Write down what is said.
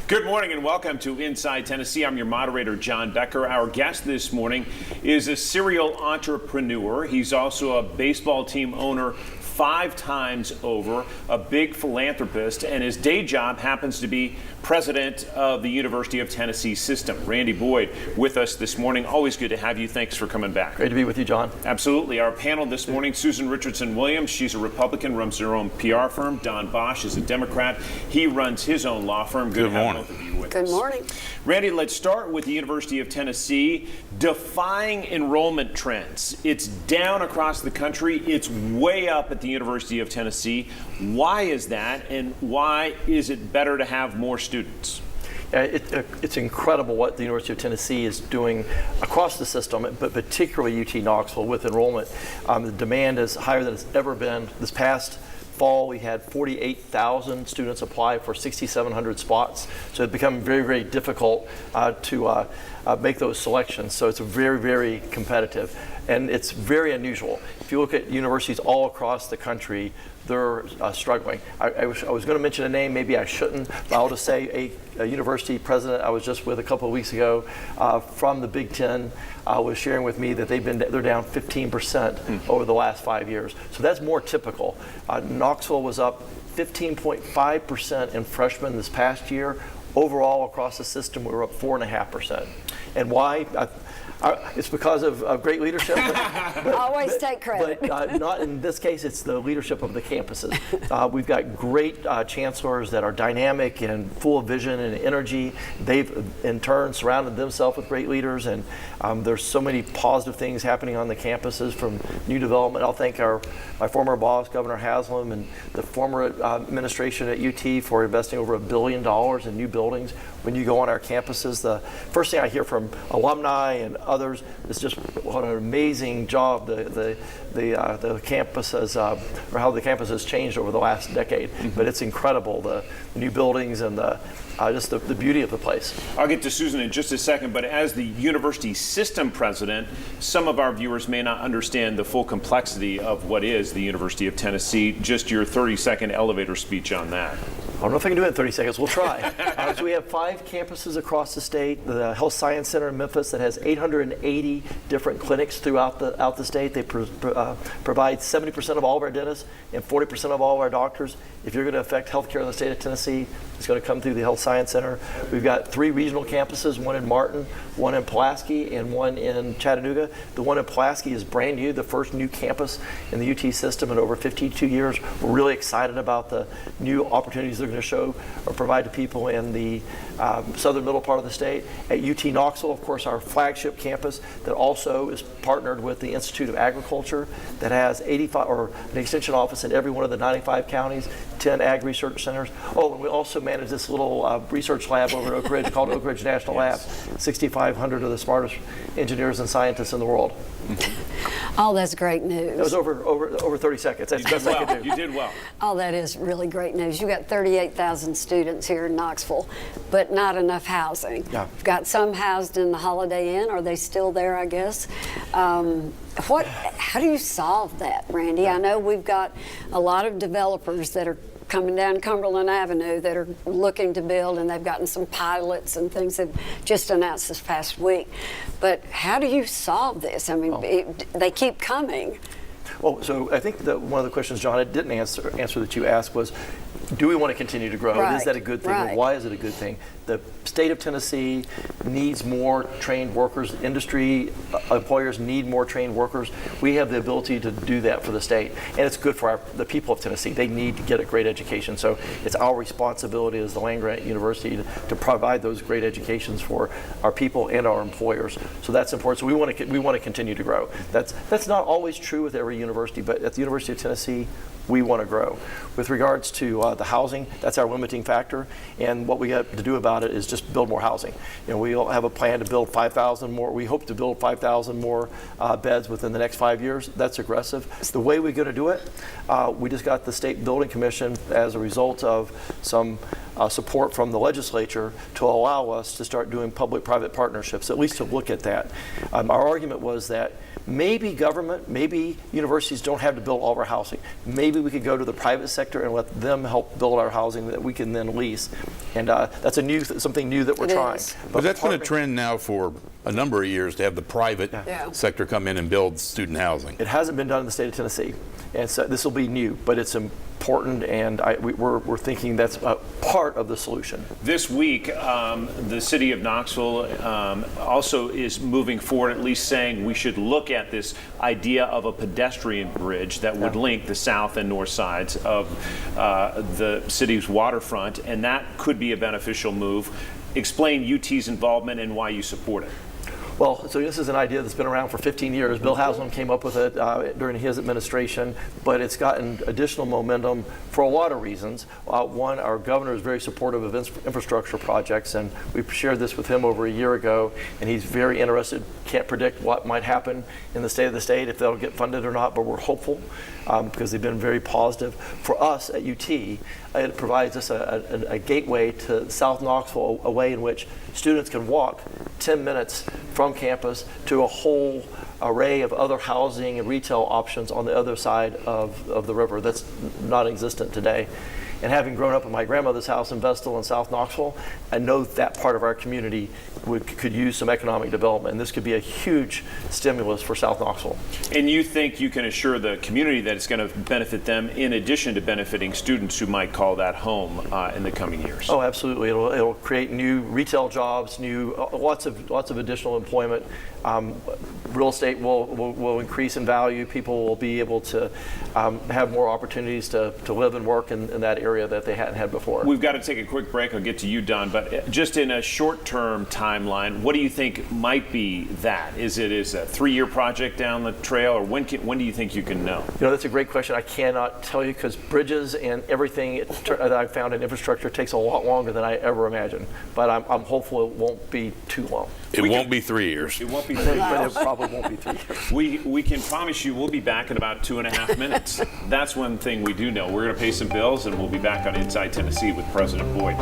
Good morning and welcome to Inside Tennessee. I'm your moderator, John Becker. Our guest this morning is a serial entrepreneur. He's also a baseball team owner 5 times over, a big philanthropist, and his day job happens to be president of the University of Tennessee system. Randy Boyd with us this morning. Always good to have you. Thanks for coming back. Great to be with you, John. Absolutely. Our panel this morning, Susan Richardson-Williams. She's a Republican, runs her own PR firm. Don Bosch is a Democrat. He runs his own law firm. Good morning. Both of you with Good us. morning. Randy, let's start with the University of Tennessee. Defying enrollment trends. It's down across the country. It's way up at the University of Tennessee. Why is that, and why is it better to have more students? It's incredible what the University of Tennessee is doing across the system, but particularly UT Knoxville with enrollment. The demand is higher than it's ever been. This past fall, we had 48,000 students apply for 6,700 spots. So it's become very, very difficult to make those selections. So it's very, very competitive. And it's very unusual. If you look at universities all across the country, they're struggling. I was going to mention a name, maybe I shouldn't, but I'll just say a university president I was just with a couple of weeks ago from the Big Ten was sharing with me that they're down 15% over the last 5 years. So that's more typical. Knoxville was up 15.5% in freshmen this past year. Overall, across the system, we were up 4.5%. And why? It's because of great leadership. Always take credit. But not in this case, it's the leadership of the campuses. We've got great chancellors that are dynamic and full of vision and energy. They've, in turn, surrounded themselves with great leaders, and there's so many positive things happening on the campuses from new development. I'll thank my former boss, Governor Haslam, and the former administration at UT for investing over $1 billion in new buildings. When you go on our campuses, the first thing I hear from alumni and others is just what an amazing job the campus has, or how the campus has changed over the last decade. But it's incredible, the new buildings and just the beauty of the place. I'll get to Susan in just a second, but as the university system president, some of our viewers may not understand the full complexity of what is the University of Tennessee. Just your 30-second elevator speech on that. I don't know if I can do it in 30 seconds. We'll try. So we have 5 campuses across the state. The Health Science Center in Memphis that has 880 different clinics throughout the state. They provide 70% of all of our dentists and 40% of all of our doctors. If you're going to affect healthcare in the state of Tennessee, it's going to come through the Health Science Center. We've got 3 regional campuses, one in Martin, one in Pulaski, and one in Chattanooga. The one in Pulaski is brand new, the first new campus in the UT system in over 52 years. We're really excited about the new opportunities they're going to show or provide to people in the southern middle part of the state. At UT Knoxville, of course, our flagship campus that also is partnered with the Institute of Agriculture that has 85 or an extension office in every one of the 95 counties, 10 ag research centers. Oh, and we also manage this little research lab over at Oak Ridge called Oak Ridge National Lab. 6,500 of the smartest engineers and scientists in the world. Oh, that's great news. It was over 30 seconds. That's the best I could do. You did well. Oh, that is really great news. You got 38,000 students here in Knoxville, but not enough housing. Yeah. You've got some housed in the Holiday Inn. Are they still there, I guess? How do you solve that, Randy? I know we've got a lot of developers that are coming down Cumberland Avenue that are looking to build, and they've gotten some pilots and things they've just announced this past week. But how do you solve this? I mean, they keep coming. Well, so I think that one of the questions, John, I didn't answer that you asked was, do we want to continue to grow? Right. Is that a good thing? Right. And why is it a good thing? The state of Tennessee needs more trained workers. Industry employers need more trained workers. We have the ability to do that for the state, and it's good for the people of Tennessee. They need to get a great education, so it's our responsibility as the land-grant university to provide those great educations for our people and our employers. So that's important. So we want to continue to grow. That's not always true with every university, but at the University of Tennessee, we want to grow. With regards to the housing, that's our limiting factor, and what we have to do about it is just build more housing. You know, we'll have a plan to build 5,000 more. We hope to build 5,000 more beds within the next 5 years. That's aggressive. The way we're going to do it, we just got the State Building Commission as a result of some support from the legislature to allow us to start doing public-private partnerships, at least to look at that. Our argument was that maybe government, maybe universities don't have to build all of our housing. Maybe maybe we could go to the private sector and let them help build our housing that we can then lease. And that's something new that we're It trying. is. But that's been a partnering- trend now for a number of years to have the private Yeah. sector come in and build student housing. It hasn't been done in the state of Tennessee, and so this will be new, but it's important, and we're thinking that's a part of the solution. This week, the city of Knoxville also is moving forward, at least saying we should look at this idea of a pedestrian bridge that would link the south and north sides of the city's waterfront, and that could be a beneficial move. Explain UT's involvement and why you support it. Well, so this is an idea that's been around for 15 years. Bill Haslam came up with it during his administration, but it's gotten additional momentum for a lot of reasons. One, our governor is very supportive of infrastructure projects, and we shared this with him over a year ago, and he's very interested. Can't predict what might happen in the state of the state, if they'll get funded or not, but we're hopeful because they've been very positive. For us at UT, it provides us a gateway to South Knoxville, a way in which students can walk 10 minutes from campus to a whole array of other housing and retail options on the other side of the river that's not existent today. And having grown up in my grandmother's house in Vestal in South Knoxville, I know that part of our community could use some economic development, and this could be a huge stimulus for South Knoxville. And you think you can assure the community that it's going to benefit them in addition to benefiting students who might call that home in the coming years? Oh, absolutely. It'll create new retail jobs, lots of additional employment. Real estate will increase in value. People will be able to have more opportunities to live and work in that area that they hadn't had before. We've got to take a quick break. I'll get to you, Don. But just in a short-term timeline, what do you think might be that? Is it a 3-year project down the trail, or when do you think you can know? That's a great question. I cannot tell you because bridges and everything that I've found in infrastructure takes a lot longer than I ever imagined. But I'm hopeful it won't be too long. It won't be 3 years. It won't be But it probably won't be 3 years. We can promise you we'll be back in about 2.5 minutes. That's one thing we do know. We're going to pay some bills, and we'll be back on Inside Tennessee with President Boyd.